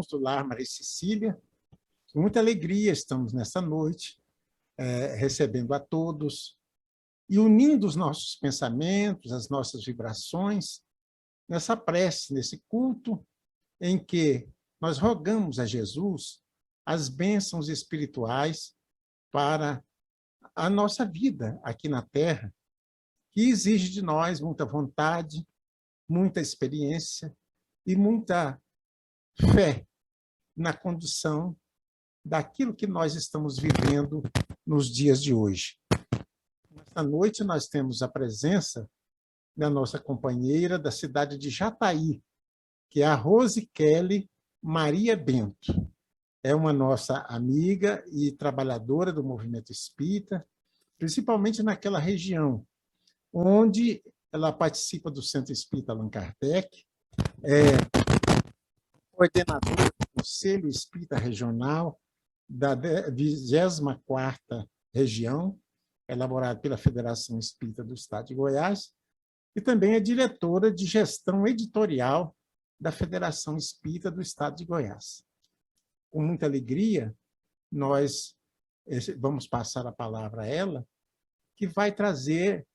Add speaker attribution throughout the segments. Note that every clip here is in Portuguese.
Speaker 1: do Lar Maria Cecília. Com muita alegria estamos nesta noite, recebendo a todos e unindo os nossos pensamentos, as nossas vibrações, nessa prece, nesse culto em que nós rogamos a Jesus as bênçãos espirituais para a nossa vida aqui na Terra, que exige de nós muita vontade, muita experiência e muita fé na condição daquilo que nós estamos vivendo nos dias de hoje. Nesta noite nós temos a presença da nossa companheira da cidade de Jataí, que é a Rose Kelly Maria Bento. É uma nossa amiga e trabalhadora do movimento espírita, principalmente naquela região, onde ela participa do Centro Espírita Allan Kardec, é coordenadora do Conselho Espírita Regional da 24ª Região, elaborado pela Federação Espírita do Estado de Goiás, e também é diretora de gestão editorial da Federação Espírita do Estado de Goiás. Com muita alegria, nós vamos passar a palavra a ela, que vai trazer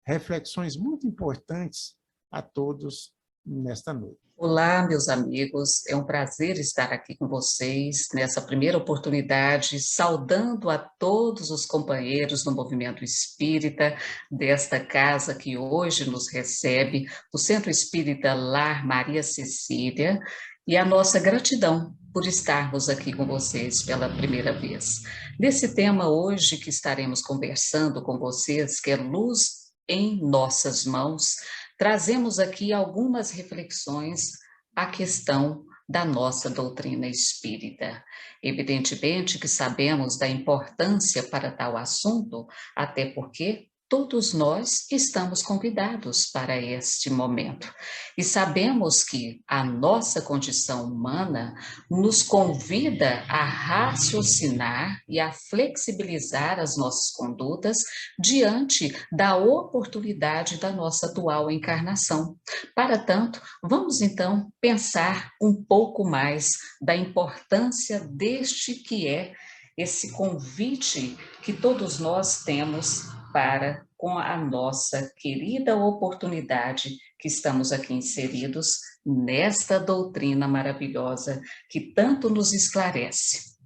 Speaker 1: reflexões muito importantes a todos nesta noite.
Speaker 2: Olá, meus amigos, é um prazer estar aqui com vocês nessa primeira oportunidade, saudando a todos os companheiros do movimento espírita desta casa que hoje nos recebe, o Centro Espírita Lar Maria Cecília, e a nossa gratidão por estarmos aqui com vocês pela primeira vez. Nesse tema hoje que estaremos conversando com vocês, que é luz em nossas mãos, trazemos aqui algumas reflexões à questão da nossa doutrina espírita. Evidentemente que sabemos da importância para tal assunto, até porque todos nós estamos convidados para este momento. E sabemos que a nossa condição humana nos convida a raciocinar e a flexibilizar as nossas condutas diante da oportunidade da nossa atual encarnação. Para tanto, vamos então pensar um pouco mais da importância deste que é esse convite que todos nós temos para com a nossa querida oportunidade que estamos aqui inseridos nesta doutrina maravilhosa que tanto nos esclarece.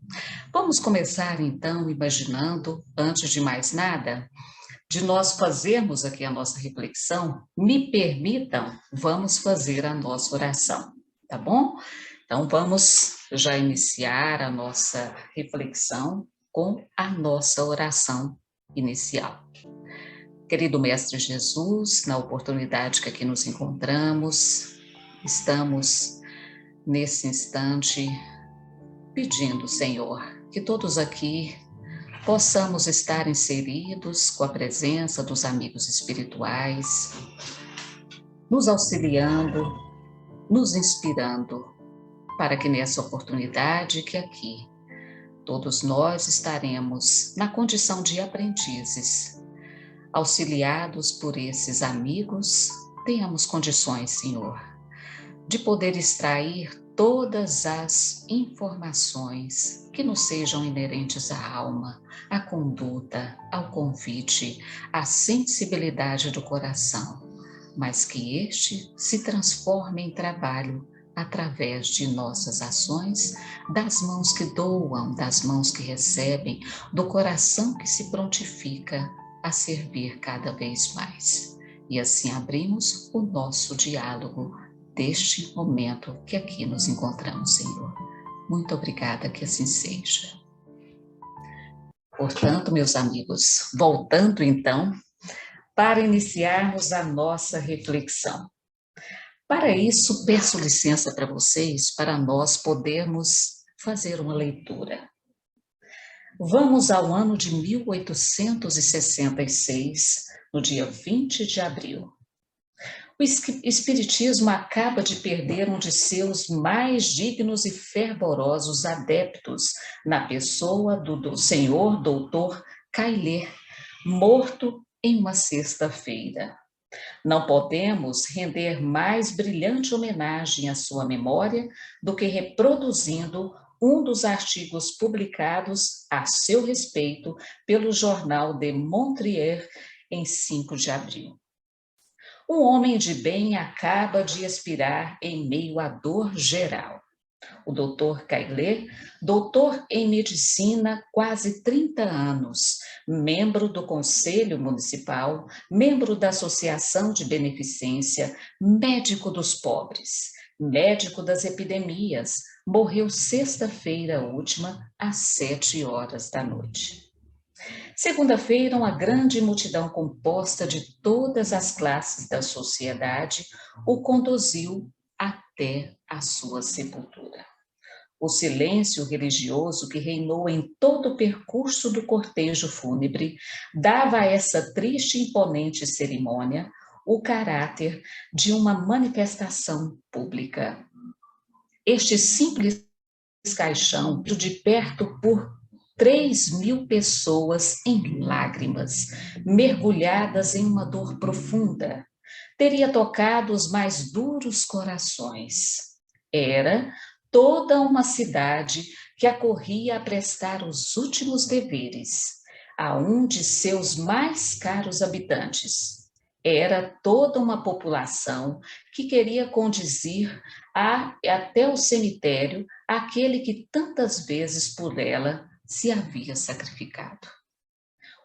Speaker 2: Vamos começar então imaginando, antes de mais nada, de nós fazermos aqui a nossa reflexão, me permitam, vamos fazer a nossa oração, tá bom? Então vamos já iniciar a nossa reflexão com a nossa oração inicial. Querido Mestre Jesus, na oportunidade que aqui nos encontramos, estamos nesse instante pedindo, Senhor, que todos aqui possamos estar inseridos com a presença dos amigos espirituais, nos auxiliando, nos inspirando, para que nessa oportunidade que aqui todos nós estaremos na condição de aprendizes, auxiliados por esses amigos, tenhamos condições, Senhor, de poder extrair todas as informações que nos sejam inerentes à alma, à conduta, ao convite, à sensibilidade do coração, mas que este se transforme em trabalho através de nossas ações, das mãos que doam, das mãos que recebem, do coração que se prontifica a servir cada vez mais. E assim abrimos o nosso diálogo deste momento que aqui nos encontramos, Senhor. Muito obrigada, que assim seja. Portanto, meus amigos, voltando então, para iniciarmos a nossa reflexão. Para isso, peço licença para vocês, para nós podermos fazer uma leitura. Vamos ao ano de 1866, no dia 20 de abril. O Espiritismo acaba de perder um de seus mais dignos e fervorosos adeptos, na pessoa do senhor doutor Caillet, morto em uma sexta-feira. Não podemos render mais brilhante homenagem à sua memória do que reproduzindo um dos artigos publicados a seu respeito pelo jornal de Montréal em 5 de abril. Um homem de bem acaba de expirar em meio à dor geral. O Dr. Caillet, doutor em medicina, quase 30 anos, membro do Conselho Municipal, membro da Associação de Beneficência, médico dos pobres, médico das epidemias, morreu sexta-feira última, às 7 horas da noite. Segunda-feira, uma grande multidão composta de todas as classes da sociedade o conduziu até a sua sepultura. O silêncio religioso que reinou em todo o percurso do cortejo fúnebre dava a essa triste e imponente cerimônia o caráter de uma manifestação pública. Este simples caixão, de perto por 3.000 pessoas em lágrimas, mergulhadas em uma dor profunda, teria tocado os mais duros corações. Era toda uma cidade que acorria a prestar os últimos deveres a um de seus mais caros habitantes. Era toda uma população que queria conduzir até o cemitério aquele que tantas vezes por ela se havia sacrificado.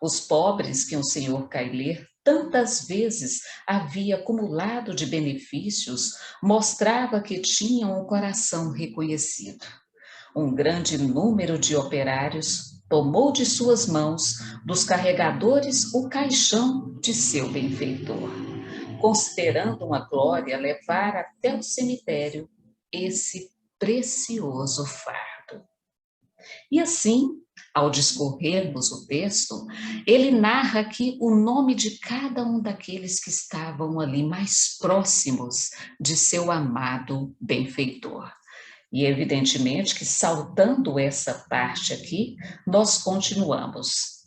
Speaker 2: Os pobres que o senhor Caillet tantas vezes havia acumulado de benefícios mostrava que tinham um coração reconhecido. Um grande número de operários tomou de suas mãos, dos carregadores, o caixão de seu benfeitor, considerando uma glória levar até o cemitério esse precioso fardo. E assim, ao discorrermos o texto, ele narra aqui o nome de cada um daqueles que estavam ali mais próximos de seu amado benfeitor. E evidentemente que, saltando essa parte aqui, nós continuamos.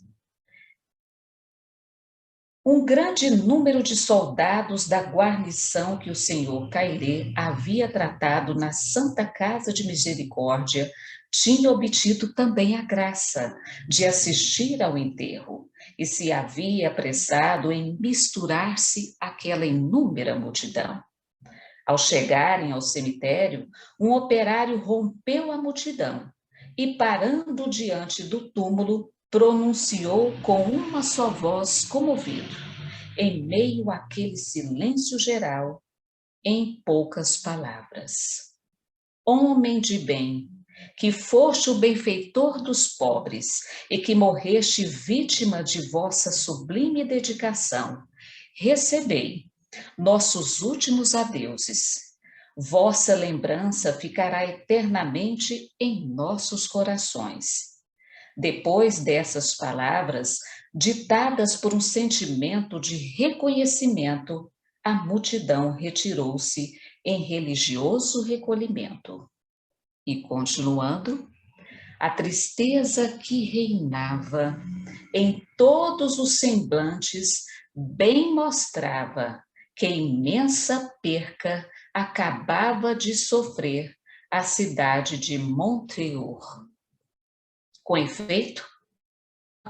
Speaker 2: Um grande número de soldados da guarnição que o senhor Caillet havia tratado na Santa Casa de Misericórdia tinha obtido também a graça de assistir ao enterro e se havia apressado em misturar-se àquela inúmera multidão. Ao chegarem ao cemitério, um operário rompeu a multidão e, parando diante do túmulo, pronunciou com uma só voz comovido, em meio àquele silêncio geral, em poucas palavras: Homem de bem, que foste o benfeitor dos pobres e que morreste vítima de vossa sublime dedicação, recebei nossos últimos adeuses. Vossa lembrança ficará eternamente em nossos corações. Depois dessas palavras, ditadas por um sentimento de reconhecimento, a multidão retirou-se em religioso recolhimento. E continuando, a tristeza que reinava em todos os semblantes bem mostrava que imensa perca acabava de sofrer a cidade de Montréal. Com efeito,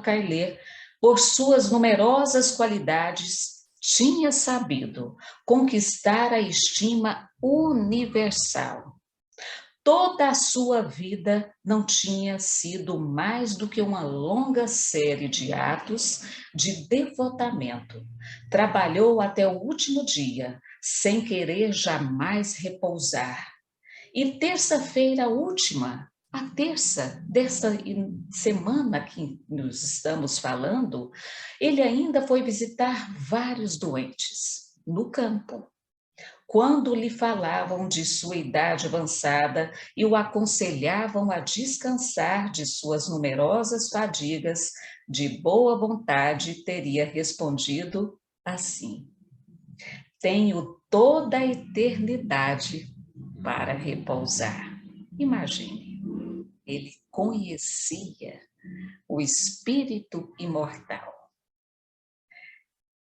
Speaker 2: Caillet, por suas numerosas qualidades, tinha sabido conquistar a estima universal. Toda a sua vida não tinha sido mais do que uma longa série de atos de devotamento. Trabalhou até o último dia, sem querer jamais repousar. E terça-feira última, a terça dessa semana que nos estamos falando, ele ainda foi visitar vários doentes no campo. Quando lhe falavam de sua idade avançada e o aconselhavam a descansar de suas numerosas fadigas, de boa vontade teria respondido assim: tenho toda a eternidade para repousar. Imagine, ele conhecia o espírito imortal.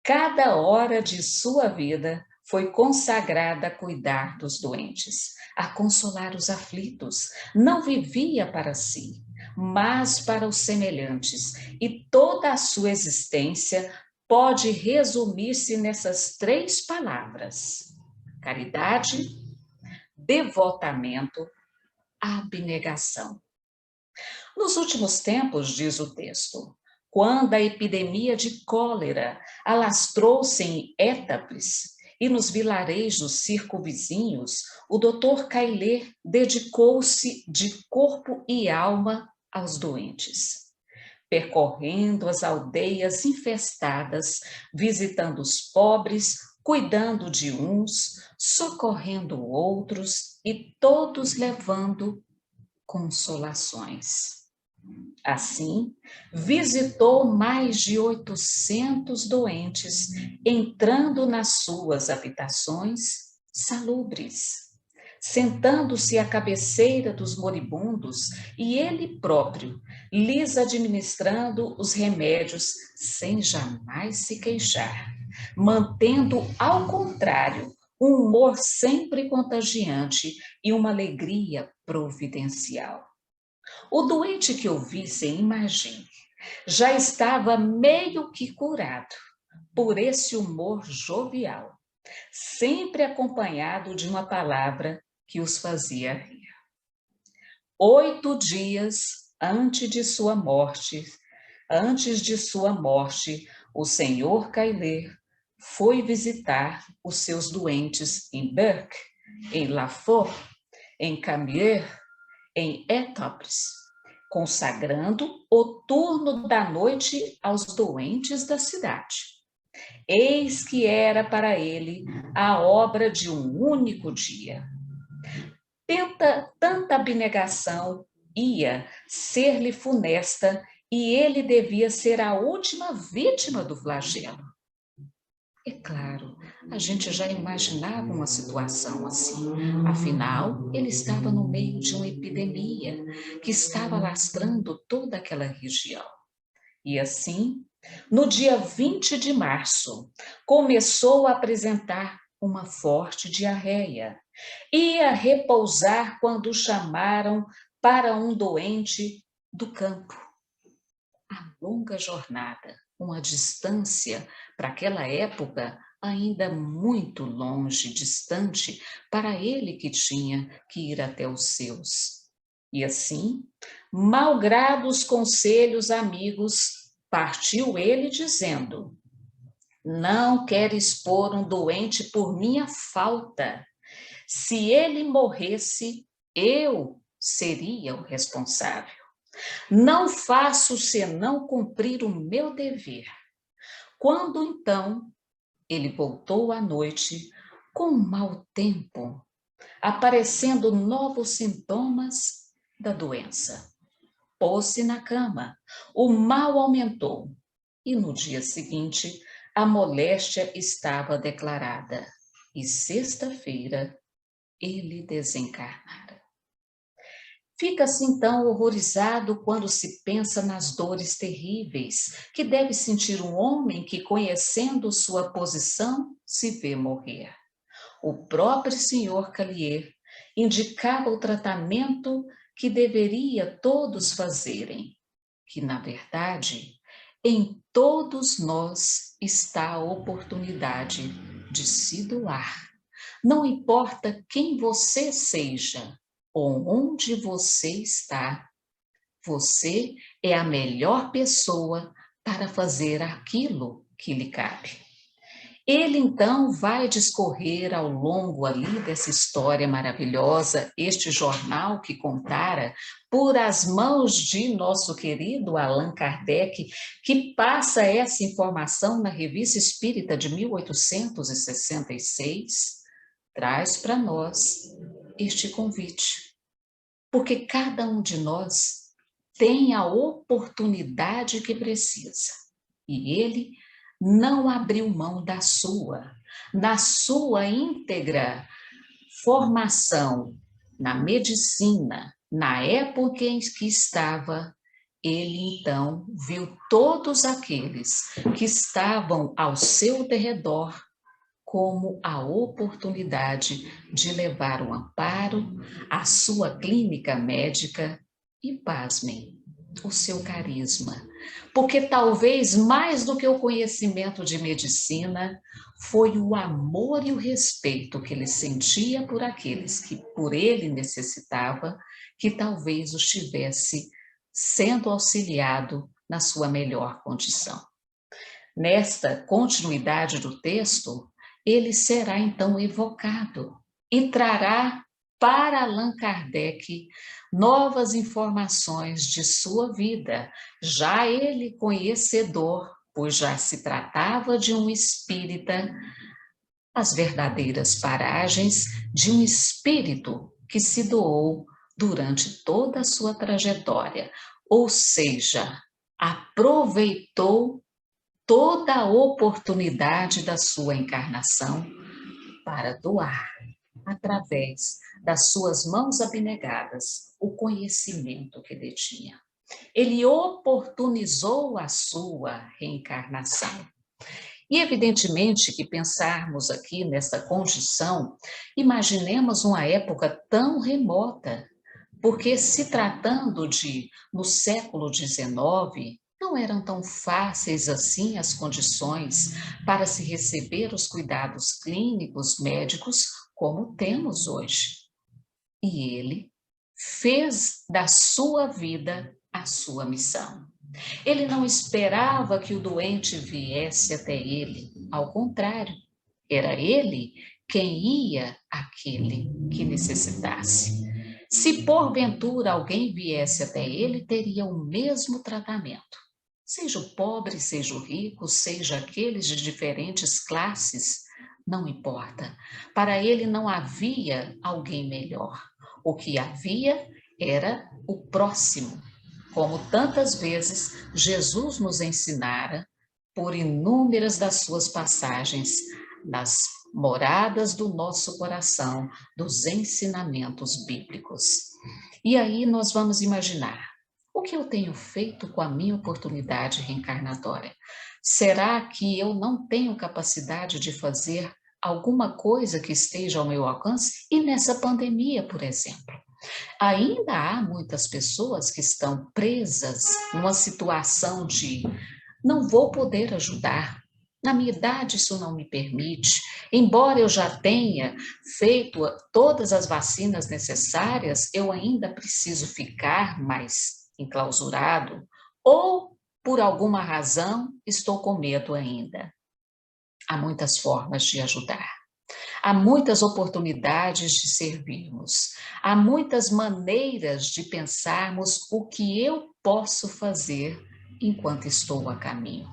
Speaker 2: Cada hora de sua vida foi consagrada a cuidar dos doentes, a consolar os aflitos. Não vivia para si, mas para os semelhantes. E toda a sua existência pode resumir-se nessas 3 palavras: caridade, devotamento, abnegação. Nos últimos tempos, diz o texto, quando a epidemia de cólera alastrou-se em Étaples e nos vilarejos circunvizinhos, o Dr. Caillet dedicou-se de corpo e alma aos doentes, percorrendo as aldeias infestadas, visitando os pobres, cuidando de uns, socorrendo outros e todos levando consolações. Assim, visitou mais de 800 doentes, entrando nas suas habitações salubres, sentando-se à cabeceira dos moribundos e ele próprio lhes administrando os remédios sem jamais se queixar, mantendo, ao contrário, um humor sempre contagiante e uma alegria providencial. O doente que eu vi, sem imagine, já estava meio que curado por esse humor jovial, sempre acompanhado de uma palavra que os fazia rir. 8 dias antes de sua morte, o senhor Caillet foi visitar os seus doentes em Burke, em Lafort, em Camier, em Étaples, consagrando o turno da noite aos doentes da cidade. Eis que era para ele a obra de um único dia. Tanta abnegação ia ser-lhe funesta e ele devia ser a última vítima do flagelo. É claro, a gente já imaginava uma situação assim. Afinal, ele estava no meio de uma epidemia que estava alastrando toda aquela região. E assim, no dia 20 de março, começou a apresentar uma forte diarreia. Ia repousar quando o chamaram para um doente do campo. A longa jornada, uma distância para aquela época ainda muito longe, distante, para ele que tinha que ir até os seus. E assim, malgrado os conselhos amigos, partiu ele dizendo: não quero expor um doente por minha falta. Se ele morresse, eu seria o responsável. Não faço senão cumprir o meu dever. Quando então ele voltou à noite com mau tempo, aparecendo novos sintomas da doença. Pôs-se na cama, o mal aumentou e no dia seguinte a moléstia estava declarada e sexta-feira ele desencarnara. Fica-se então horrorizado quando se pensa nas dores terríveis que deve sentir um homem que, conhecendo sua posição, se vê morrer. O próprio senhor Caillet indicava o tratamento que deveria todos fazerem, que, na verdade, em todos nós está a oportunidade de se doar. Não importa quem você seja, ou onde você está, você é a melhor pessoa para fazer aquilo que lhe cabe. Ele então vai discorrer ao longo ali dessa história maravilhosa, este jornal que contara por as mãos de nosso querido Allan Kardec, que passa essa informação na Revista Espírita de 1866, traz para nós este convite. Porque cada um de nós tem a oportunidade que precisa. E ele não abriu mão da sua, na sua íntegra formação na medicina, na época em que estava, ele então viu todos aqueles que estavam ao seu derredor como a oportunidade de levar o amparo, a sua clínica médica e, pasmem, o seu carisma. Porque talvez mais do que o conhecimento de medicina, foi o amor e o respeito que ele sentia por aqueles que por ele necessitava, que talvez o estivesse sendo auxiliado na sua melhor condição. Nesta continuidade do texto, ele será então evocado e trará para Allan Kardec novas informações de sua vida, já ele conhecedor, pois já se tratava de um espírita, as verdadeiras paragens de um espírito que se doou durante toda a sua trajetória, ou seja, aproveitou toda a oportunidade da sua encarnação para doar, através das suas mãos abnegadas, o conhecimento que detinha. Ele oportunizou a sua reencarnação. E evidentemente que pensarmos aqui nessa condição, imaginemos uma época tão remota, porque se tratando de, no século XIX, não eram tão fáceis assim as condições para se receber os cuidados clínicos, médicos, como temos hoje. E ele fez da sua vida a sua missão. Ele não esperava que o doente viesse até ele, ao contrário, era ele quem ia àquele que necessitasse. Se porventura alguém viesse até ele, teria o mesmo tratamento. Seja o pobre, seja o rico, seja aqueles de diferentes classes, não importa. Para ele não havia alguém melhor. O que havia era o próximo. Como tantas vezes Jesus nos ensinara, por inúmeras das suas passagens, nas moradas do nosso coração, dos ensinamentos bíblicos. E aí nós vamos imaginar, o que eu tenho feito com a minha oportunidade reencarnatória? Será que eu não tenho capacidade de fazer alguma coisa que esteja ao meu alcance? E nessa pandemia, por exemplo, ainda há muitas pessoas que estão presas numa situação de não vou poder ajudar. Na minha idade isso não me permite, embora eu já tenha feito todas as vacinas necessárias, eu ainda preciso ficar mais enclausurado, ou por alguma razão estou com medo ainda. Há muitas formas de ajudar. Há muitas oportunidades de servirmos. Há muitas maneiras de pensarmos o que eu posso fazer enquanto estou a caminho.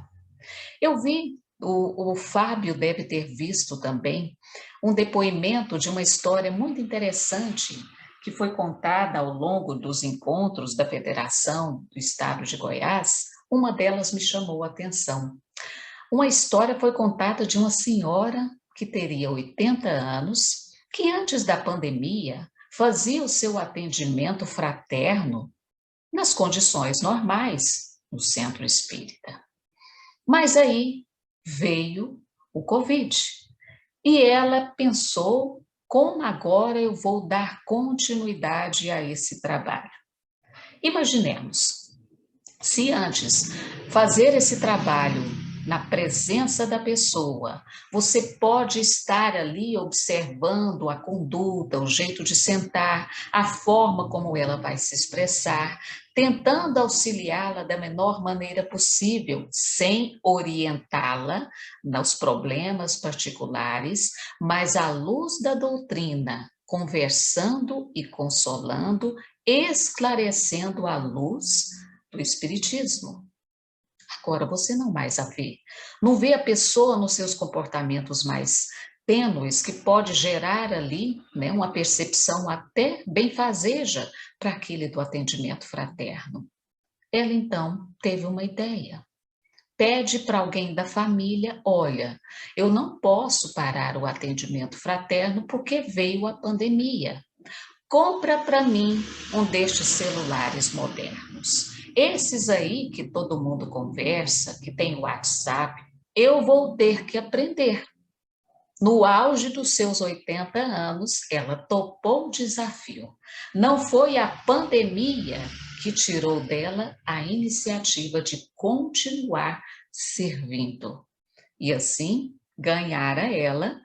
Speaker 2: Eu vi, o Fábio deve ter visto também, um depoimento de uma história muito interessante que foi contada ao longo dos encontros da Federação do Estado de Goiás. Uma delas me chamou a atenção. Uma história foi contada de uma senhora que teria 80 anos, que antes da pandemia fazia o seu atendimento fraterno nas condições normais no centro espírita. Mas aí veio o Covid e ela pensou: como agora eu vou dar continuidade a esse trabalho? Imaginemos, se antes fazer esse trabalho na presença da pessoa, você pode estar ali observando a conduta, o jeito de sentar, a forma como ela vai se expressar, tentando auxiliá-la da menor maneira possível, sem orientá-la nos problemas particulares, mas à luz da doutrina, conversando e consolando, esclarecendo a luz do Espiritismo. Agora você não mais a vê. Não vê a pessoa nos seus comportamentos mais tênues, que pode gerar ali, né, uma percepção até benfazeja para aquele do atendimento fraterno. Ela então teve uma ideia. Pede para alguém da família: olha, eu não posso parar o atendimento fraterno porque veio a pandemia. Compra para mim um destes celulares modernos. Esses aí que todo mundo conversa, que tem WhatsApp, eu vou ter que aprender. No auge dos seus 80 anos, ela topou o desafio. Não foi a pandemia que tirou dela a iniciativa de continuar servindo. E assim, ganhara ela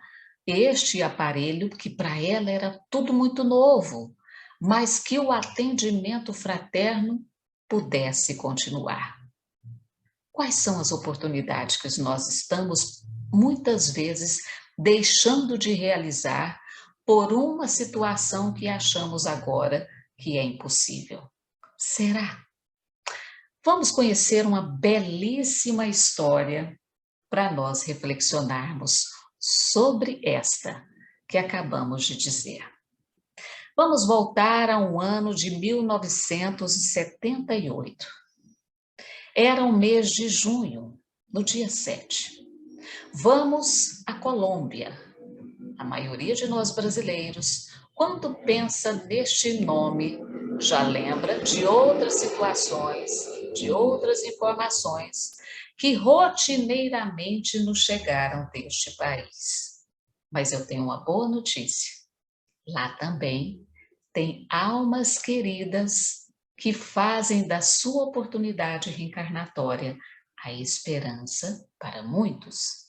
Speaker 2: este aparelho que para ela era tudo muito novo, mas que o atendimento fraterno pudesse continuar. Quais são as oportunidades que nós estamos, muitas vezes, deixando de realizar por uma situação que achamos agora que é impossível? Será? Vamos conhecer uma belíssima história para nós reflexionarmos sobre esta que acabamos de dizer. Vamos voltar a um ano de 1978. Era o mês de junho, no dia 7. Vamos à Colômbia. A maioria de nós brasileiros, quando pensa neste nome, já lembra de outras situações, de outras informações que rotineiramente nos chegaram deste país. Mas eu tenho uma boa notícia. Lá também tem almas queridas que fazem da sua oportunidade reencarnatória a esperança para muitos.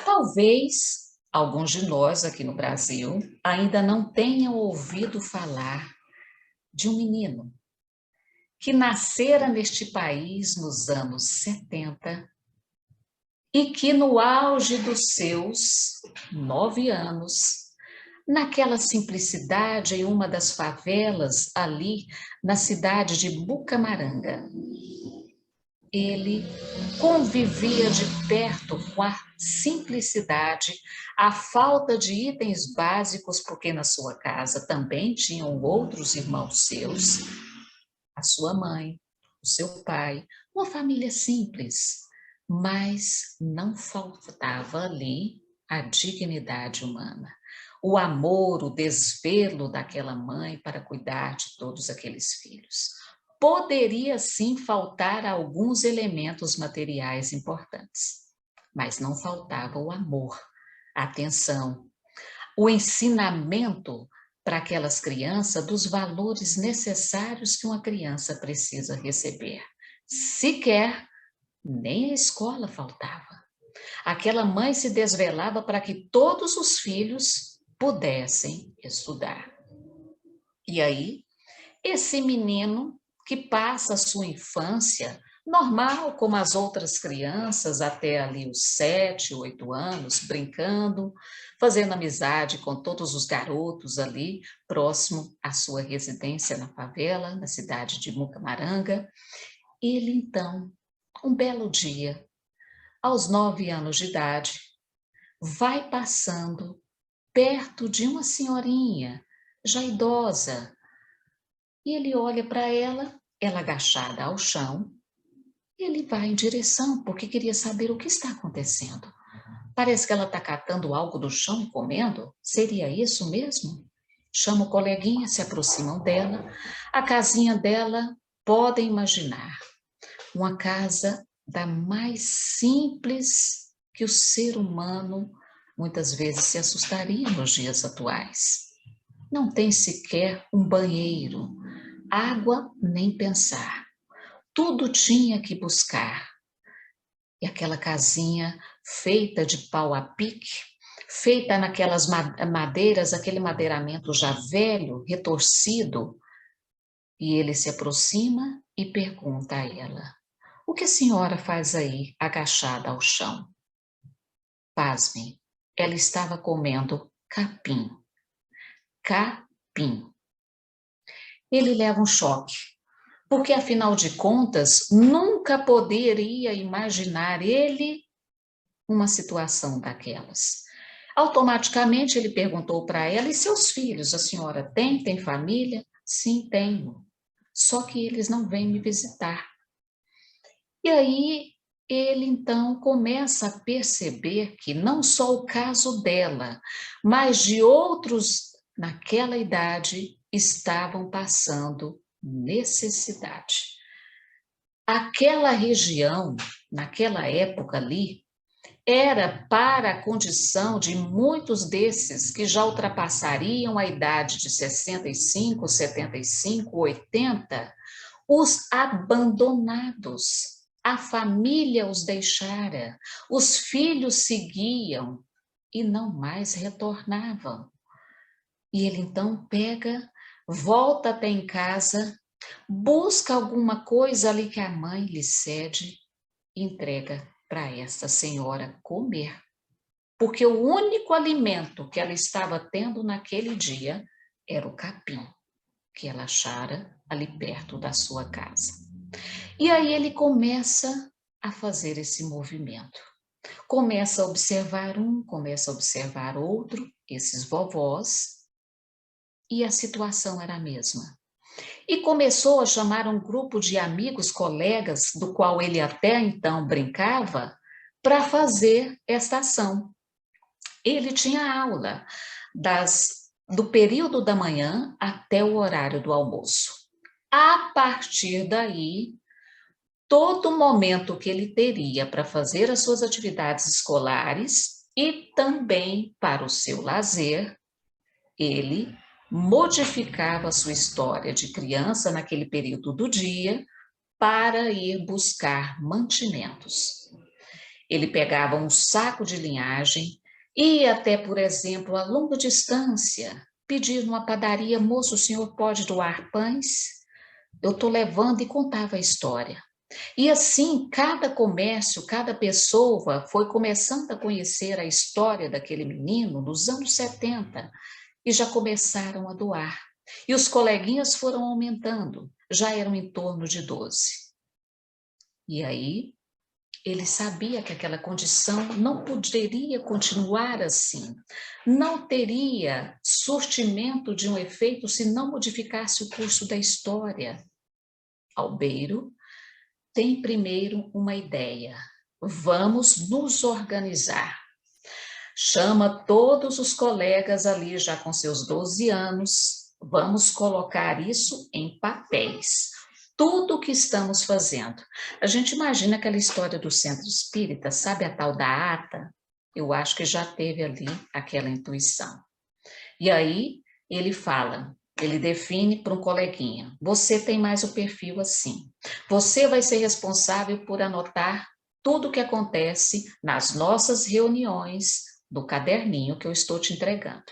Speaker 2: Talvez alguns de nós aqui no Brasil ainda não tenham ouvido falar de um menino que nascera neste país nos anos 70 e que no auge dos seus 9 anos, naquela simplicidade em uma das favelas ali na cidade de Bucamaranga, ele convivia de perto com a simplicidade, a falta de itens básicos, porque na sua casa também tinham outros irmãos seus, a sua mãe, o seu pai, uma família simples, mas não faltava ali a dignidade humana, o amor, o desvelo daquela mãe para cuidar de todos aqueles filhos. Poderia sim faltar alguns elementos materiais importantes, mas não faltava o amor, a atenção, o ensinamento para aquelas crianças dos valores necessários que uma criança precisa receber. Sequer nem a escola faltava. Aquela mãe se desvelava para que todos os filhos pudessem estudar. E aí, esse menino que passa a sua infância normal, como as outras crianças, até ali os 7, 8 anos, brincando, fazendo amizade com todos os garotos ali, próximo à sua residência na favela, na cidade de Bucamaranga. Ele, então, um belo dia, aos 9 anos de idade, vai passando perto de uma senhorinha, já idosa, e ele olha para ela agachada ao chão, e ele vai em direção, porque queria saber o que está acontecendo. Parece que ela está catando algo do chão e comendo. Seria isso mesmo? Chama o coleguinha, se aproximam dela. A casinha dela, podem imaginar, uma casa da mais simples que o ser humano muitas vezes se assustaria nos dias atuais. Não tem sequer um banheiro, água nem pensar. Tudo tinha que buscar. E aquela casinha feita de pau a pique, feita naquelas madeiras, aquele madeiramento já velho, retorcido. E ele se aproxima e pergunta a ela: o que a senhora faz aí, agachada ao chão? Pasme, ela estava comendo capim. Capim. Ele leva um choque, porque afinal de contas, nunca poderia imaginar ele uma situação daquelas. Automaticamente ele perguntou para ela: e seus filhos, a senhora tem? Tem família? Sim, tenho. Só que eles não vêm me visitar. E aí ele então começa a perceber que não só o caso dela, mas de outros naquela idade estavam passando necessidade. Aquela região, naquela época ali, era para a condição de muitos desses que já ultrapassariam a idade de 65, 75, 80, os abandonados. A família os deixara, os filhos seguiam e não mais retornavam. E ele então pega, volta até em casa, busca alguma coisa ali que a mãe lhe cede e entrega para essa senhora comer. Porque o único alimento que ela estava tendo naquele dia era o capim, que ela achara ali perto da sua casa. E aí ele começa a fazer esse movimento. Começa a observar um, começa a observar outro, esses vovós, e a situação era a mesma. E começou a chamar um grupo de amigos, colegas, do qual ele até então brincava, para fazer esta ação. Ele tinha aula do período da manhã até o horário do almoço. A partir daí, todo momento que ele teria para fazer as suas atividades escolares e também para o seu lazer, ele modificava a sua história de criança naquele período do dia para ir buscar mantimentos. Ele pegava um saco de linhagem, ia até, por exemplo, a longa distância, pedir numa padaria: moço, o senhor pode doar pães? Eu estou levando, e contava a história. E assim, cada comércio, cada pessoa foi começando a conhecer a história daquele menino nos anos 70 e já começaram a doar. E os coleguinhas foram aumentando, já eram em torno de 12. E aí, ele sabia que aquela condição não poderia continuar assim, não teria surtimento de um efeito se não modificasse o curso da história. Albeiro tem primeiro uma ideia: vamos nos organizar. Chama todos os colegas ali já com seus 12 anos, vamos colocar isso em papéis. Tudo o que estamos fazendo. A gente imagina aquela história do centro espírita, sabe a tal da ata? Eu acho que já teve ali aquela intuição. E aí ele fala, ele define para um coleguinha: você tem mais o perfil assim. Você vai ser responsável por anotar tudo o que acontece nas nossas reuniões do caderninho que eu estou te entregando.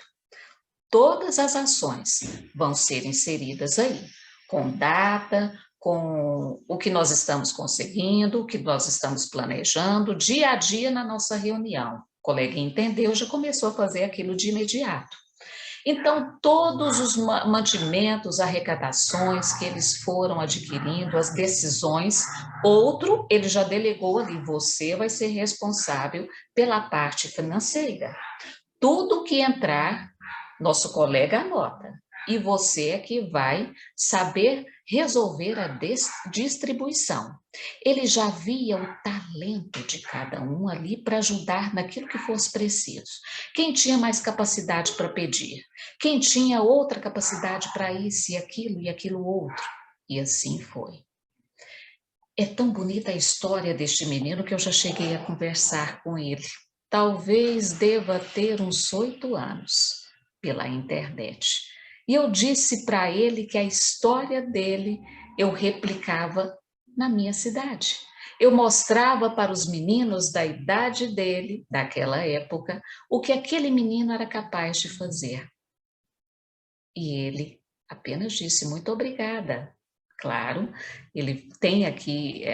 Speaker 2: Todas as ações vão ser inseridas aí, com data, com o que nós estamos conseguindo, o que nós estamos planejando, dia a dia na nossa reunião. O coleguinha entendeu, já começou a fazer aquilo de imediato. Então, todos os mantimentos, arrecadações que eles foram adquirindo, as decisões, outro, ele já delegou ali: você vai ser responsável pela parte financeira. Tudo que entrar, nosso colega anota. E você é que vai saber resolver a distribuição. Ele já via o talento de cada um ali para ajudar naquilo que fosse preciso. Quem tinha mais capacidade para pedir, quem tinha outra capacidade para isso e aquilo outro. E assim foi. É tão bonita a história deste menino que eu já cheguei a conversar com ele. Talvez deva ter uns 8 anos, pela internet. E eu disse para ele que a história dele eu replicava na minha cidade. Eu mostrava para os meninos da idade dele, daquela época, o que aquele menino era capaz de fazer. E ele apenas disse: muito obrigada. Claro, ele tem aqui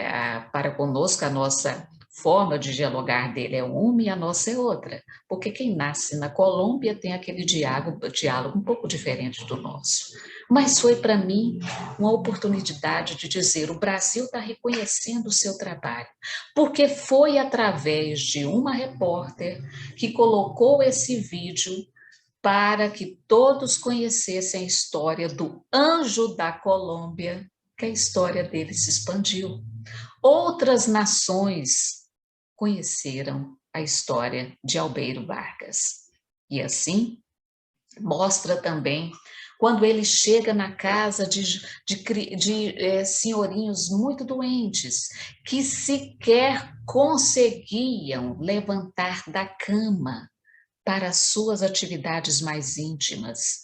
Speaker 2: para conosco a nossa forma de dialogar dele é uma e a nossa é outra, porque quem nasce na Colômbia tem aquele diálogo um pouco diferente do nosso. Mas foi para mim uma oportunidade de dizer: o Brasil está reconhecendo o seu trabalho, porque foi através de uma repórter que colocou esse vídeo para que todos conhecessem a história do anjo da Colômbia, que a história dele se expandiu. Outras nações conheceram a história de Albeiro Vargas. E assim, mostra também quando ele chega na casa de senhorinhos muito doentes, que sequer conseguiam levantar da cama para as suas atividades mais íntimas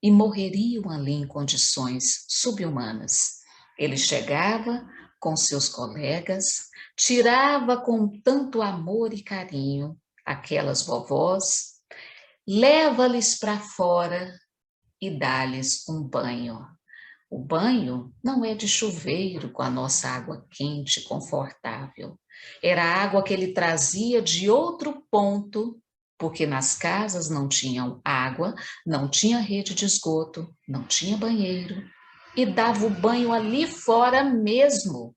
Speaker 2: e morreriam ali em condições subhumanas. Ele chegava com seus colegas, tirava com tanto amor e carinho aquelas vovós, leva-lhes para fora e dá-lhes um banho. O banho não é de chuveiro com a nossa água quente, confortável. Era a água que ele trazia de outro ponto, porque nas casas não tinham água, não tinha rede de esgoto, não tinha banheiro, e dava o banho ali fora mesmo,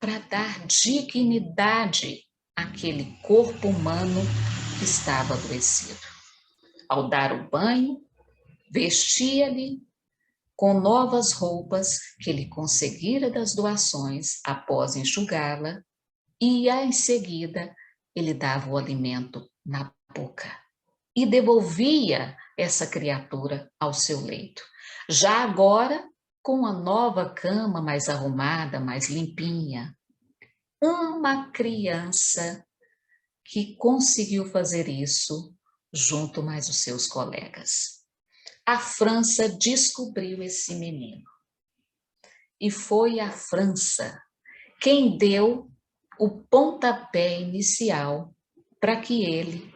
Speaker 2: para dar dignidade àquele corpo humano que estava adoecido. Ao dar o banho, vestia-lhe com novas roupas que ele conseguira das doações após enxugá-la, e em seguida ele dava o alimento na boca e devolvia essa criatura ao seu leito. Já agora, com a nova cama mais arrumada, mais limpinha, uma criança que conseguiu fazer isso junto mais os seus colegas. A França descobriu esse menino. E foi a França quem deu o pontapé inicial para que ele,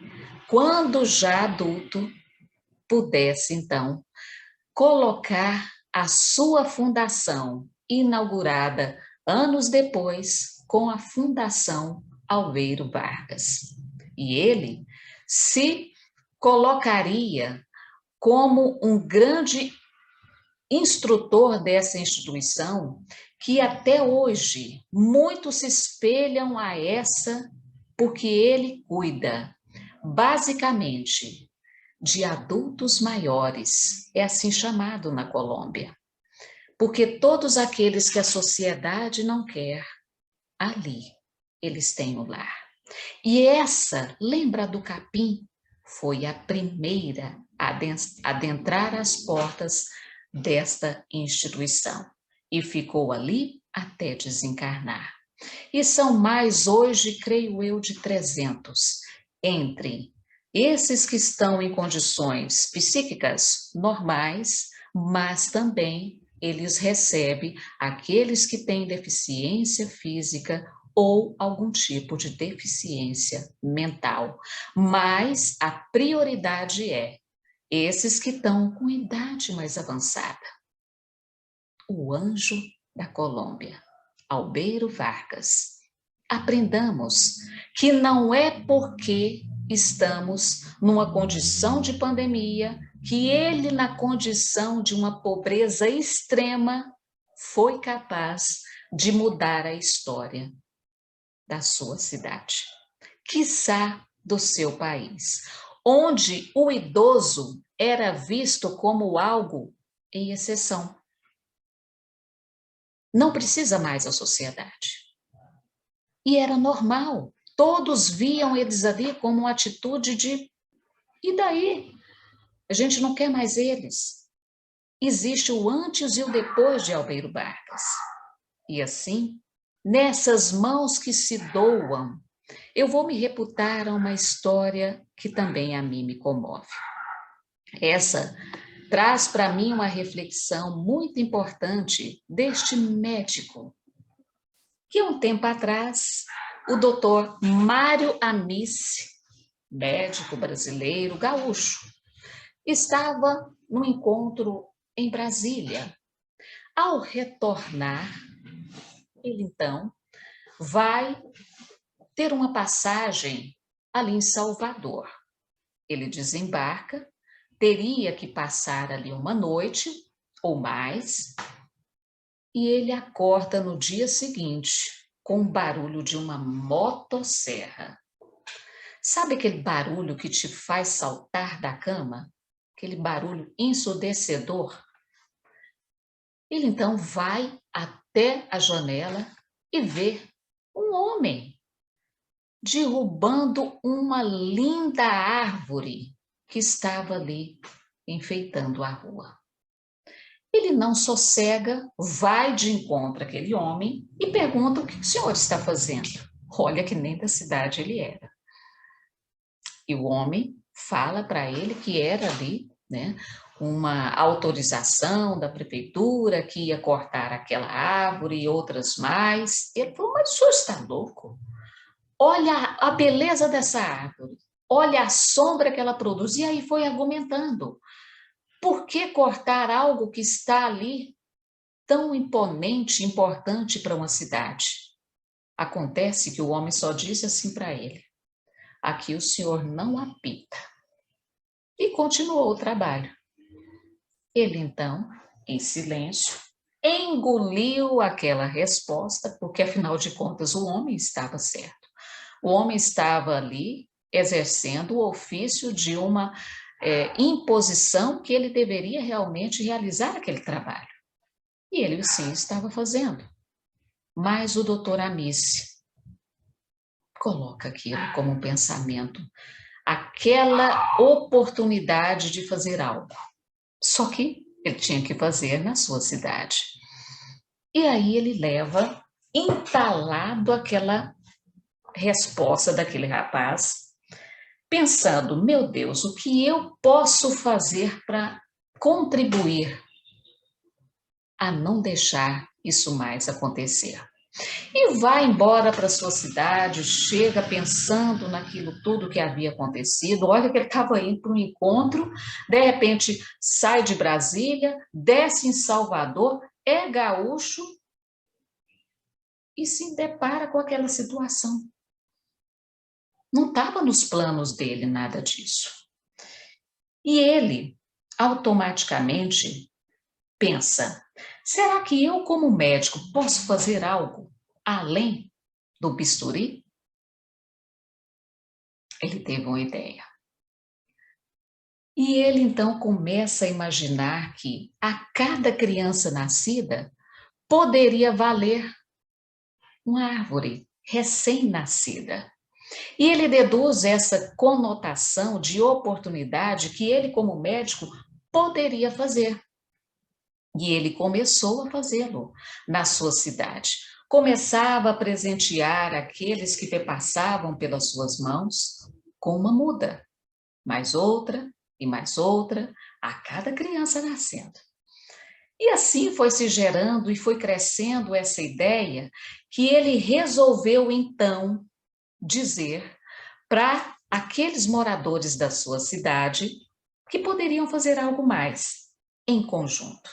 Speaker 2: quando já adulto, pudesse, então, colocar a sua fundação, inaugurada anos depois, com a Fundação Albeiro Vargas. E ele se colocaria como um grande instrutor dessa instituição, que até hoje muitos se espelham a essa, porque ele cuida, basicamente, de adultos maiores, é assim chamado na Colômbia, porque todos aqueles que a sociedade não quer, ali eles têm o lar. E essa, lembra do capim, foi a primeira a adentrar as portas desta instituição e ficou ali até desencarnar. E são mais hoje, creio eu, de 300, entre esses que estão em condições psíquicas normais, mas também eles recebem aqueles que têm deficiência física ou algum tipo de deficiência mental. Mas a prioridade é esses que estão com idade mais avançada. O anjo da Colômbia, Albeiro Vargas. Aprendamos que não é porque estamos numa condição de pandemia que ele, na condição de uma pobreza extrema, foi capaz de mudar a história da sua cidade, quiçá do seu país, onde o idoso era visto como algo em exceção. Não precisa mais a sociedade. E era normal. Todos viam eles ali como uma atitude de... E daí? A gente não quer mais eles. Existe o antes e o depois de Albeiro Vargas. E assim, nessas mãos que se doam, eu vou me reputar a uma história que também a mim me comove. Essa traz para mim uma reflexão muito importante deste médico, que um tempo atrás, o doutor Mário Amice, médico brasileiro, gaúcho, estava num encontro em Brasília. Ao retornar, ele então vai ter uma passagem ali em Salvador. Ele desembarca, teria que passar ali uma noite ou mais, e ele acorda no dia seguinte com o barulho de uma motosserra. Sabe aquele barulho que te faz saltar da cama? Aquele barulho ensurdecedor? Ele então vai até a janela e vê um homem derrubando uma linda árvore que estava ali enfeitando a rua. Ele não sossega, vai de encontro àquele homem e pergunta o que o senhor está fazendo. Olha que nem da cidade ele era. E o homem fala para ele que era ali, né, uma autorização da prefeitura que ia cortar aquela árvore e outras mais. Ele falou, mas o senhor está louco? Olha a beleza dessa árvore, olha a sombra que ela produz. E aí foi argumentando. Por que cortar algo que está ali tão imponente, importante para uma cidade? Acontece que o homem só disse assim para ele, aqui o senhor não apita. E continuou o trabalho. Ele, então, em silêncio, engoliu aquela resposta, porque, afinal de contas, o homem estava certo. O homem estava ali exercendo o ofício de uma imposição que ele deveria realmente realizar aquele trabalho. E ele, sim, estava fazendo. Mas o doutor Amice coloca aquilo como um pensamento, aquela oportunidade de fazer algo. Só que ele tinha que fazer na sua cidade. E aí ele leva entalado aquela resposta daquele rapaz, pensando, meu Deus, o que eu posso fazer para contribuir a não deixar isso mais acontecer? E vai embora para sua cidade, chega pensando naquilo tudo que havia acontecido. Olha que ele estava indo para um encontro, de repente sai de Brasília, desce em Salvador, é gaúcho e se depara com aquela situação. Não estava nos planos dele nada disso. E ele automaticamente pensa, será que eu como médico posso fazer algo além do bisturi? Ele teve uma ideia. E ele então começa a imaginar que a cada criança nascida poderia valer uma árvore recém-nascida. E ele deduz essa conotação de oportunidade que ele, como médico, poderia fazer. E ele começou a fazê-lo na sua cidade. Começava a presentear aqueles que passavam pelas suas mãos com uma muda, mais outra e mais outra, a cada criança nascendo. E assim foi se gerando e foi crescendo essa ideia que ele resolveu então dizer para aqueles moradores da sua cidade que poderiam fazer algo mais em conjunto.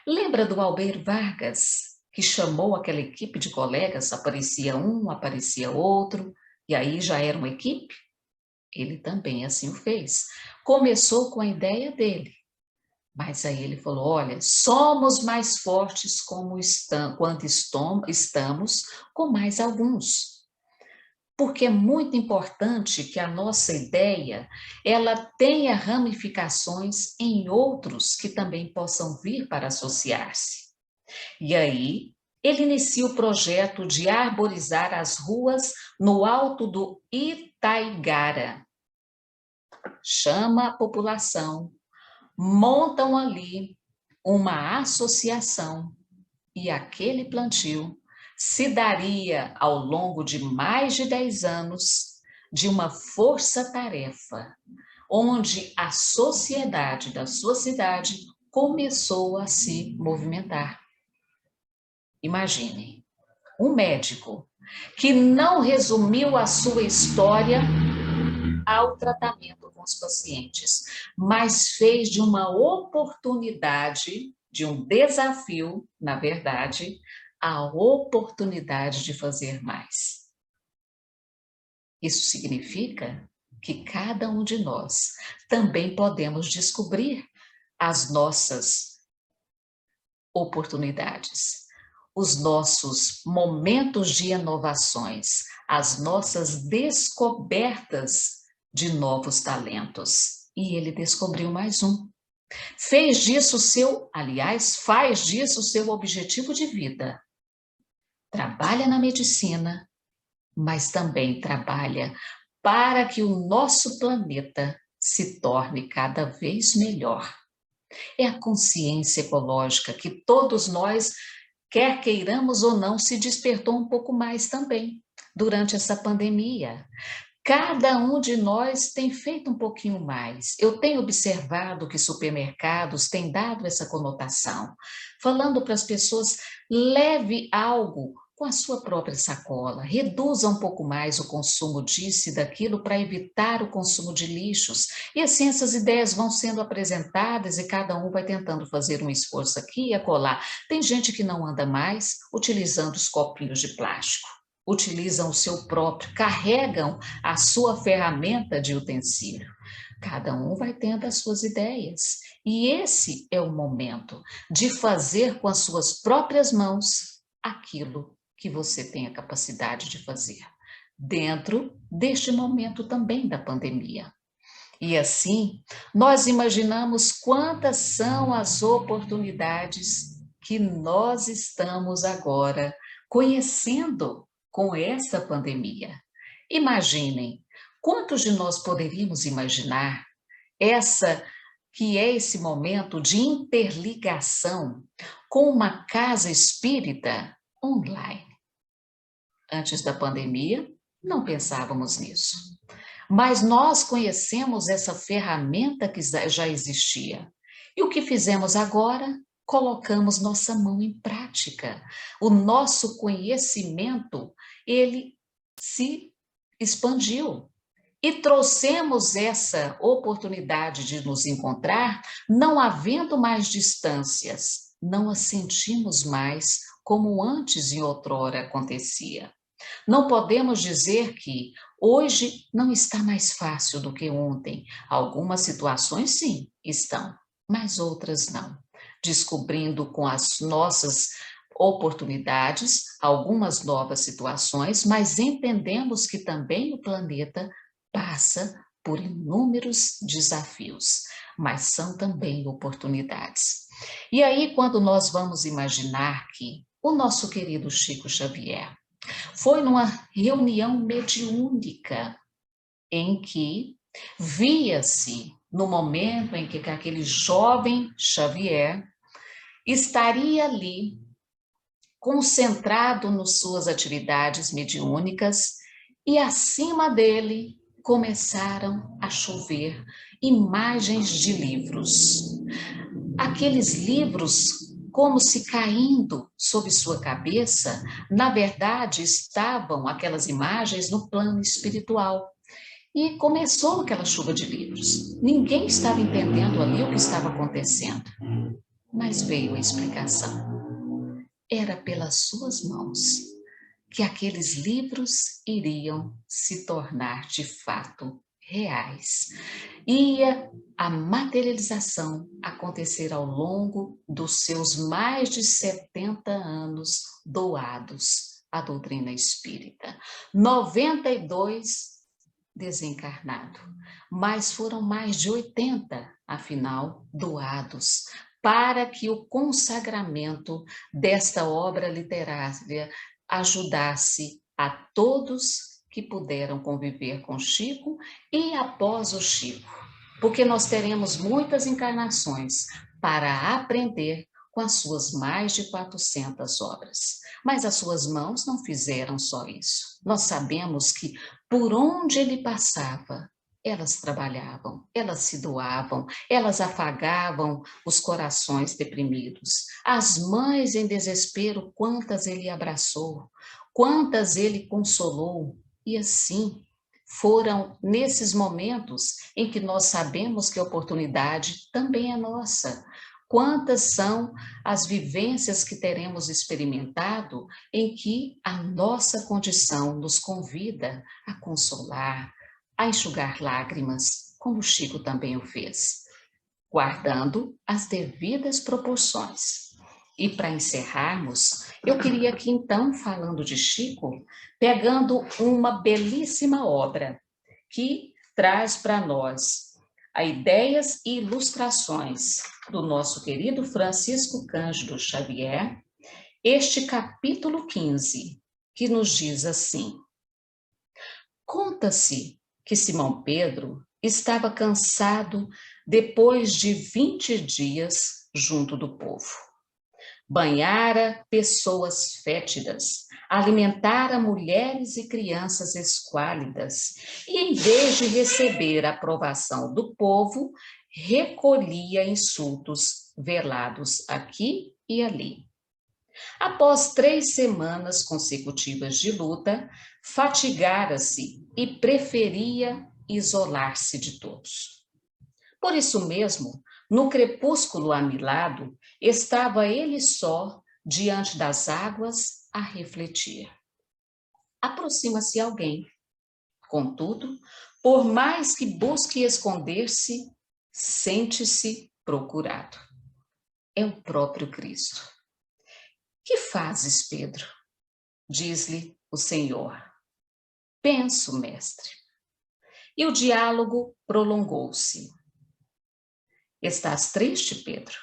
Speaker 2: Lembra do Albeiro Vargas, que chamou aquela equipe de colegas, aparecia um, aparecia outro, e aí já era uma equipe? Ele também assim o fez. Começou com a ideia dele, mas aí ele falou, olha, somos mais fortes quando estamos com mais alguns. Porque é muito importante que a nossa ideia, ela tenha ramificações em outros que também possam vir para associar-se. E aí, ele inicia o projeto de arborizar as ruas no alto do Itaigara. Chama a população, montam ali uma associação e aquele plantio se daria ao longo de mais de 10 anos de uma força-tarefa, onde a sociedade da sua cidade começou a se movimentar. Imagine, um médico que não resumiu a sua história ao tratamento com os pacientes, mas fez de uma oportunidade, de um desafio, na verdade, a oportunidade de fazer mais. Isso significa que cada um de nós também podemos descobrir as nossas oportunidades, os nossos momentos de inovações, as nossas descobertas de novos talentos. E ele descobriu mais um. Fez disso faz disso o seu objetivo de vida. Trabalha na medicina, mas também trabalha para que o nosso planeta se torne cada vez melhor. É a consciência ecológica que todos nós, quer queiramos ou não, se despertou um pouco mais também durante essa pandemia. Cada um de nós tem feito um pouquinho mais. Eu tenho observado que supermercados têm dado essa conotação, falando para as pessoas: leve algo com a sua própria sacola, reduza um pouco mais o consumo disso e daquilo para evitar o consumo de lixos. E assim essas ideias vão sendo apresentadas e cada um vai tentando fazer um esforço aqui e acolá. Tem gente que não anda mais utilizando os copinhos de plástico. Utilizam o seu próprio, carregam a sua ferramenta de utensílio. Cada um vai tendo as suas ideias. E esse é o momento de fazer com as suas próprias mãos aquilo que você tem a capacidade de fazer, dentro deste momento também da pandemia. E assim, nós imaginamos quantas são as oportunidades que nós estamos agora conhecendo com essa pandemia. Imaginem, quantos de nós poderíamos imaginar esse momento de interligação com uma casa espírita online? Antes da pandemia, não pensávamos nisso. Mas nós conhecemos essa ferramenta que já existia. E o que fizemos agora? Colocamos nossa mão em prática. O nosso conhecimento, ele se expandiu. E trouxemos essa oportunidade de nos encontrar, não havendo mais distâncias. Não a sentimos mais como antes e outrora acontecia. Não podemos dizer que hoje não está mais fácil do que ontem. Algumas situações, sim, estão, mas outras não. Descobrindo com as nossas oportunidades algumas novas situações, mas entendemos que também o planeta passa por inúmeros desafios, mas são também oportunidades. E aí, quando nós vamos imaginar que o nosso querido Chico Xavier foi numa reunião mediúnica em que via-se, no momento em que aquele jovem Xavier estaria ali, concentrado nas suas atividades mediúnicas, e acima dele começaram a chover imagens de livros. Aqueles livros, como se caindo sobre sua cabeça, na verdade estavam aquelas imagens no plano espiritual. E começou aquela chuva de livros. Ninguém estava entendendo ali o que estava acontecendo. Mas veio a explicação. Era pelas suas mãos que aqueles livros iriam se tornar de fato reais. Ia a materialização acontecer ao longo dos seus mais de 70 anos doados à doutrina espírita. 92 desencarnado, mas foram mais de 80, afinal, doados para que o consagramento desta obra literária ajudasse a todos que puderam conviver com Chico e após o Chico, porque nós teremos muitas encarnações para aprender com as suas mais de 400 obras. Mas as suas mãos não fizeram só isso. Nós sabemos que por onde ele passava, elas trabalhavam, elas se doavam, elas afagavam os corações deprimidos. As mães em desespero, quantas ele abraçou, quantas ele consolou. E assim, foram nesses momentos em que nós sabemos que a oportunidade também é nossa. Quantas são as vivências que teremos experimentado em que a nossa condição nos convida a consolar, a enxugar lágrimas, como Chico também o fez, guardando as devidas proporções. E para encerrarmos, eu queria aqui então, falando de Chico, pegando uma belíssima obra que traz para nós ideias e ilustrações do nosso querido Francisco Cândido Xavier, este capítulo 15, que nos diz assim: conta-se que Simão Pedro estava cansado depois de 20 dias junto do povo. Banhara pessoas fétidas, alimentara mulheres e crianças esquálidas, e em vez de receber a aprovação do povo, recolhia insultos velados aqui e ali. Após 3 semanas consecutivas de luta, fatigara-se e preferia isolar-se de todos. Por isso mesmo, no crepúsculo anilado, estava ele só diante das águas a refletir. Aproxima-se alguém. Contudo, por mais que busque esconder-se, sente-se procurado. É o próprio Cristo. Que fazes, Pedro? Diz-lhe o Senhor. Penso, mestre. E o diálogo prolongou-se. Estás triste, Pedro?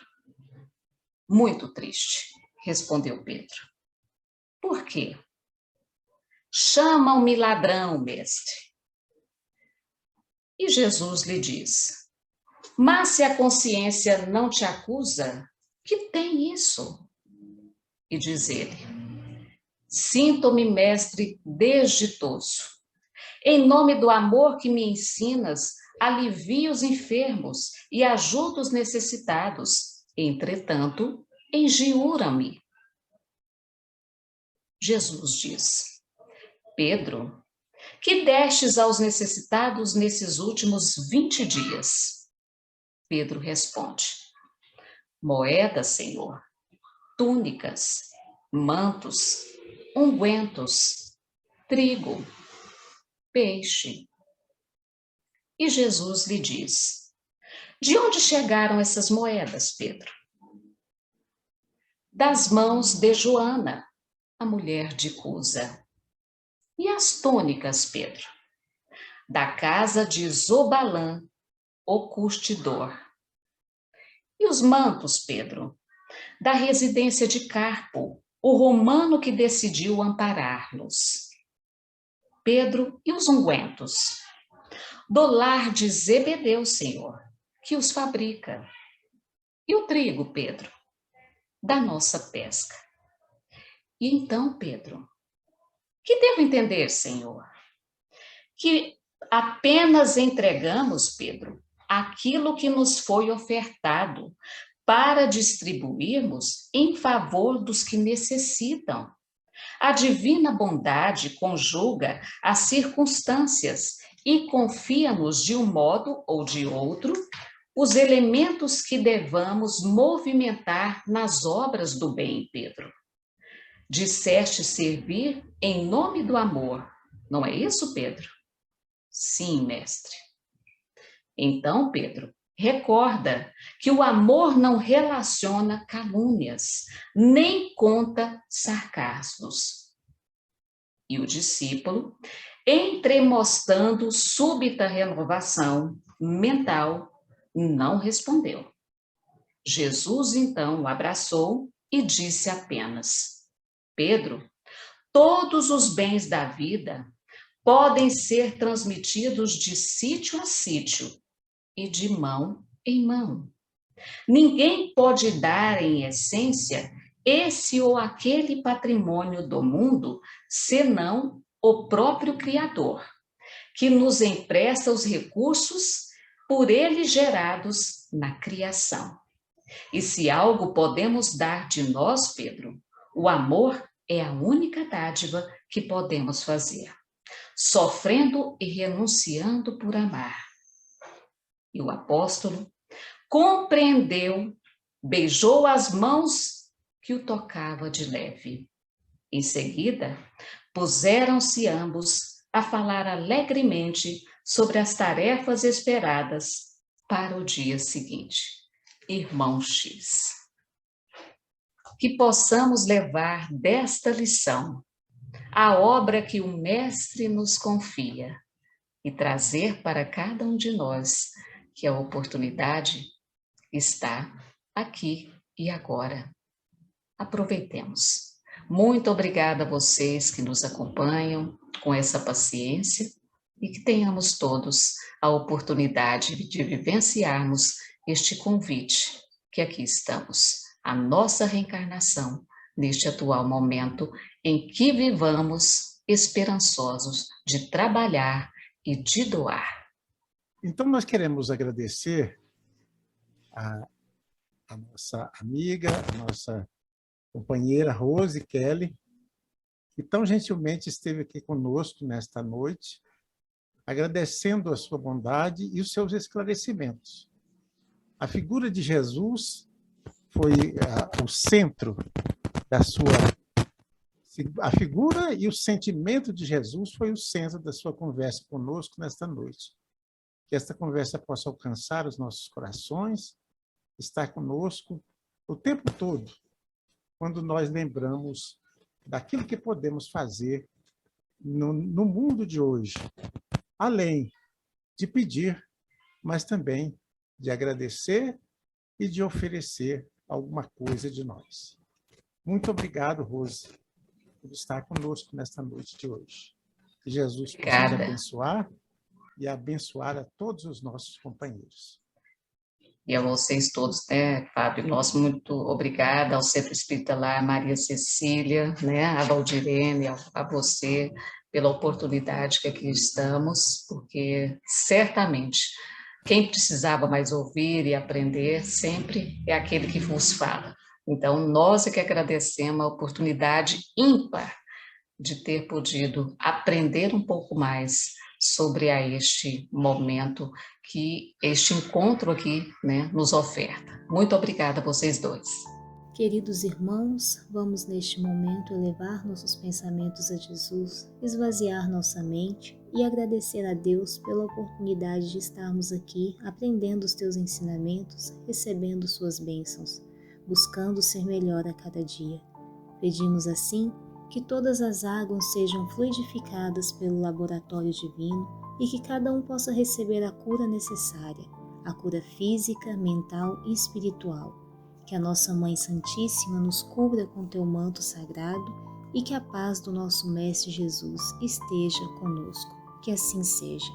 Speaker 2: Muito triste, respondeu Pedro. Por quê? Chamam-me ladrão, mestre. E Jesus lhe diz: mas se a consciência não te acusa, que tem isso? E diz ele: sinto-me, mestre, desditoso. Em nome do amor que me ensinas, alivio os enfermos e ajudo os necessitados. Entretanto, enjura-me. Jesus diz: Pedro, que destes aos necessitados nesses últimos 20 dias? Pedro responde: moedas, Senhor, túnicas, mantos, ungüentos, trigo, peixe. E Jesus lhe diz: de onde chegaram essas moedas, Pedro? Das mãos de Joana, a mulher de Cusa. E as túnicas, Pedro? Da casa de Zobalã, o curtidor. E os mantos, Pedro? Da residência de Carpo, o romano que decidiu amparar-nos. Pedro, e os ungüentos? Do lar de Zebedeu, Senhor, que os fabrica. E o trigo, Pedro? Da nossa pesca. E então, Pedro, que devo entender, Senhor? Que apenas entregamos, Pedro, aquilo que nos foi ofertado para distribuirmos em favor dos que necessitam. A divina bondade conjuga as circunstâncias e confia-nos de um modo ou de outro os elementos que devamos movimentar nas obras do bem, Pedro. Disseste servir em nome do amor, não é isso, Pedro? Sim, mestre. Então, Pedro, recorda que o amor não relaciona calúnias, nem conta sarcasmos. E o discípulo, entremostando súbita renovação mental, não respondeu. Jesus, então, o abraçou e disse apenas: Pedro, todos os bens da vida podem ser transmitidos de sítio a sítio e de mão em mão. Ninguém pode dar, em essência, esse ou aquele patrimônio do mundo, senão o próprio Criador, que nos empresta os recursos por ele gerados na criação. E se algo podemos dar de nós, Pedro, o amor é a única dádiva que podemos fazer, sofrendo e renunciando por amar. E o apóstolo compreendeu, beijou as mãos que o tocava de leve. Em seguida, puseram-se ambos a falar alegremente sobre as tarefas esperadas para o dia seguinte. Irmão X. Que possamos levar desta lição a obra que o Mestre nos confia e trazer para cada um de nós que a oportunidade está aqui e agora. Aproveitemos. Muito obrigada a vocês que nos acompanham com essa paciência e que tenhamos todos a oportunidade de vivenciarmos este convite que aqui estamos, a nossa reencarnação neste atual momento em que vivamos esperançosos de trabalhar e de doar.
Speaker 1: Então, nós queremos agradecer a nossa amiga, a nossa companheira Rose Kelly, que tão gentilmente esteve aqui conosco nesta noite, agradecendo a sua bondade e os seus esclarecimentos. A figura de Jesus foi o centro da sua... A figura e o sentimento de Jesus foi o centro da sua conversa conosco nesta noite. Que esta conversa possa alcançar os nossos corações, estar conosco o tempo todo, quando nós lembramos daquilo que podemos fazer no mundo de hoje, além de pedir, mas também de agradecer e de oferecer alguma coisa de nós. Muito obrigado, Rose, por estar conosco nesta noite de hoje. Que Jesus possa te abençoar e abençoar a todos os nossos companheiros.
Speaker 2: E a vocês todos, né, Fábio, nosso muito obrigada ao Centro Espírita Lar Maria Cecília, né, a Valdirene, a você, pela oportunidade que aqui estamos, porque certamente quem precisava mais ouvir e aprender sempre é aquele que vos fala. Então, nós é que agradecemos a oportunidade ímpar de ter podido aprender um pouco mais sobre este momento que este encontro aqui, né, nos oferta. Muito obrigada a vocês dois.
Speaker 3: Queridos irmãos, vamos neste momento elevar nossos pensamentos a Jesus, esvaziar nossa mente e agradecer a Deus pela oportunidade de estarmos aqui aprendendo os teus ensinamentos, recebendo suas bênçãos, buscando ser melhor a cada dia. Pedimos assim que todas as águas sejam fluidificadas pelo laboratório divino e que cada um possa receber a cura necessária, a cura física, mental e espiritual. Que a nossa Mãe Santíssima nos cubra com teu manto sagrado e que a paz do nosso Mestre Jesus esteja conosco. Que assim seja.